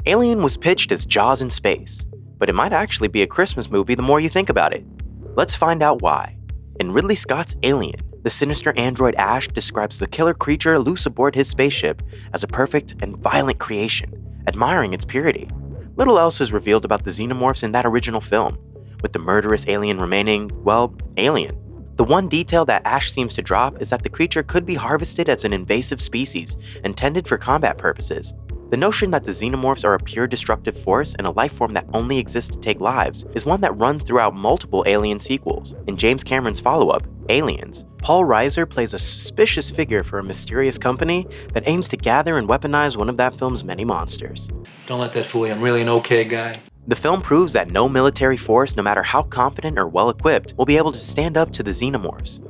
Alien was pitched as Jaws in space, but it might actually be a Christmas movie the more you think about it. Let's find out why. In Ridley Scott's Alien, the sinister android Ash describes the killer creature loose aboard his spaceship as a perfect and violent creation, admiring its purity. Little else is revealed about the Xenomorphs in that original film, with the murderous alien remaining, well, alien. The one detail that Ash seems to drop is that the creature could be harvested as an invasive species intended for combat purposes. The notion that the Xenomorphs are a pure destructive force and a life form that only exists to take lives is one that runs throughout multiple Alien sequels. In James Cameron's follow-up, Aliens, Paul Reiser plays a suspicious figure for a mysterious company that aims to gather and weaponize one of that film's many monsters. Don't let that fool you, I'm really an okay guy. The film proves that no military force, no matter how confident or well-equipped, will be able to stand up to the Xenomorphs.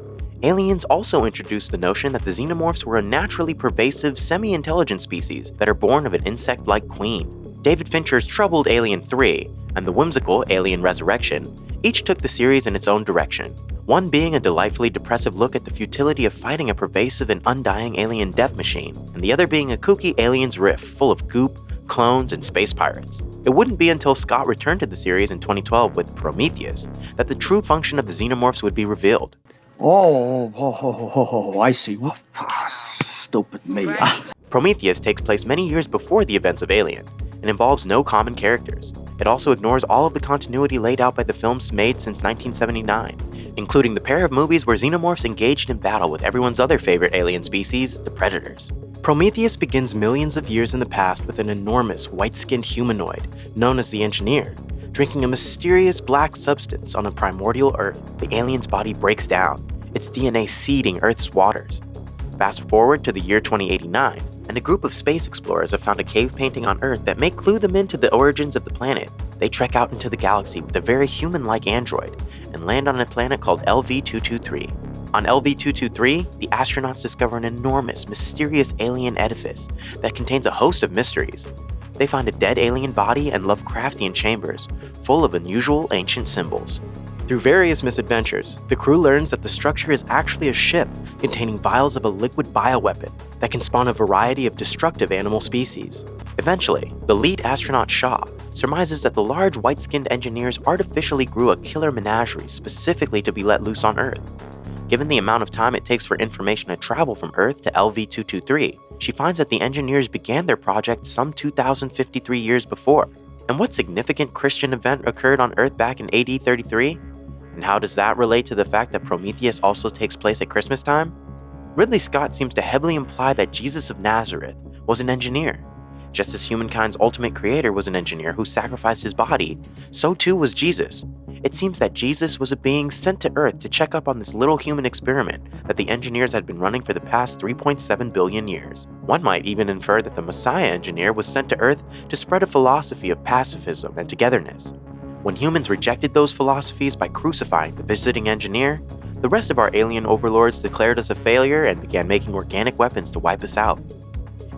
Aliens also introduced the notion that the Xenomorphs were a naturally pervasive, semi-intelligent species that are born of an insect-like queen. David Fincher's troubled Alien 3 and the whimsical Alien Resurrection each took the series in its own direction, one being a delightfully depressive look at the futility of fighting a pervasive and undying alien death machine, and the other being a kooky aliens riff full of goop, clones, and space pirates. It wouldn't be until Scott returned to the series in 2012 with Prometheus that the true function of the Xenomorphs would be revealed. I see. Stupid me. Prometheus takes place many years before the events of Alien, and involves no common characters. It also ignores all of the continuity laid out by the films made since 1979, including the pair of movies where Xenomorphs engaged in battle with everyone's other favorite alien species, the Predators. Prometheus begins millions of years in the past with an enormous, white-skinned humanoid, known as the Engineer, drinking a mysterious black substance on a primordial Earth. The alien's body breaks down, its DNA seeding Earth's waters. Fast forward to the year 2089, and a group of space explorers have found a cave painting on Earth that may clue them into the origins of the planet. They trek out into the galaxy with a very human-like android and land on a planet called LV-223. On LV-223, the astronauts discover an enormous, mysterious alien edifice that contains a host of mysteries. They find a dead alien body and Lovecraftian chambers, full of unusual ancient symbols. Through various misadventures, the crew learns that the structure is actually a ship containing vials of a liquid bioweapon that can spawn a variety of destructive animal species. Eventually, the lead astronaut Shaw surmises that the large white-skinned engineers artificially grew a killer menagerie specifically to be let loose on Earth. Given the amount of time it takes for information to travel from Earth to LV-223, she finds that the engineers began their project some 2,053 years before. And what significant Christian event occurred on Earth back in AD 33? And how does that relate to the fact that Prometheus also takes place at Christmas time? Ridley Scott seems to heavily imply that Jesus of Nazareth was an engineer. Just as humankind's ultimate creator was an engineer who sacrificed his body, so too was Jesus. It seems that Jesus was a being sent to Earth to check up on this little human experiment that the engineers had been running for the past 3.7 billion years. One might even infer that the Messiah engineer was sent to Earth to spread a philosophy of pacifism and togetherness. When humans rejected those philosophies by crucifying the visiting engineer, the rest of our alien overlords declared us a failure and began making organic weapons to wipe us out.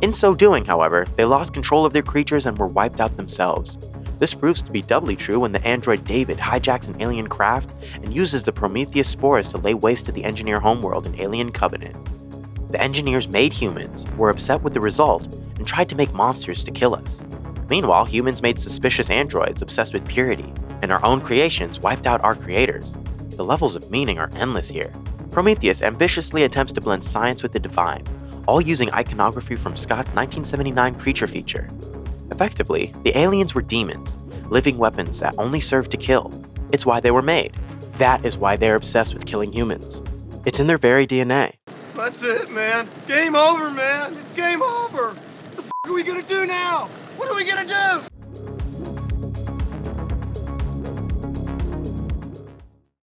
In so doing, however, they lost control of their creatures and were wiped out themselves. This proves to be doubly true when the android David hijacks an alien craft and uses the Prometheus spores to lay waste to the engineer homeworld in Alien Covenant. The engineers made humans, were upset with the result, and tried to make monsters to kill us. Meanwhile, humans made suspicious androids obsessed with purity, and our own creations wiped out our creators. The levels of meaning are endless here. Prometheus ambitiously attempts to blend science with the divine, all using iconography from Scott's 1979 creature feature. Effectively, the aliens were demons, living weapons that only served to kill. It's why they were made. That is why they're obsessed with killing humans. It's in their very DNA. That's it, man. Game over, man. It's game over. What the f*** are we gonna do now? What are we gonna do?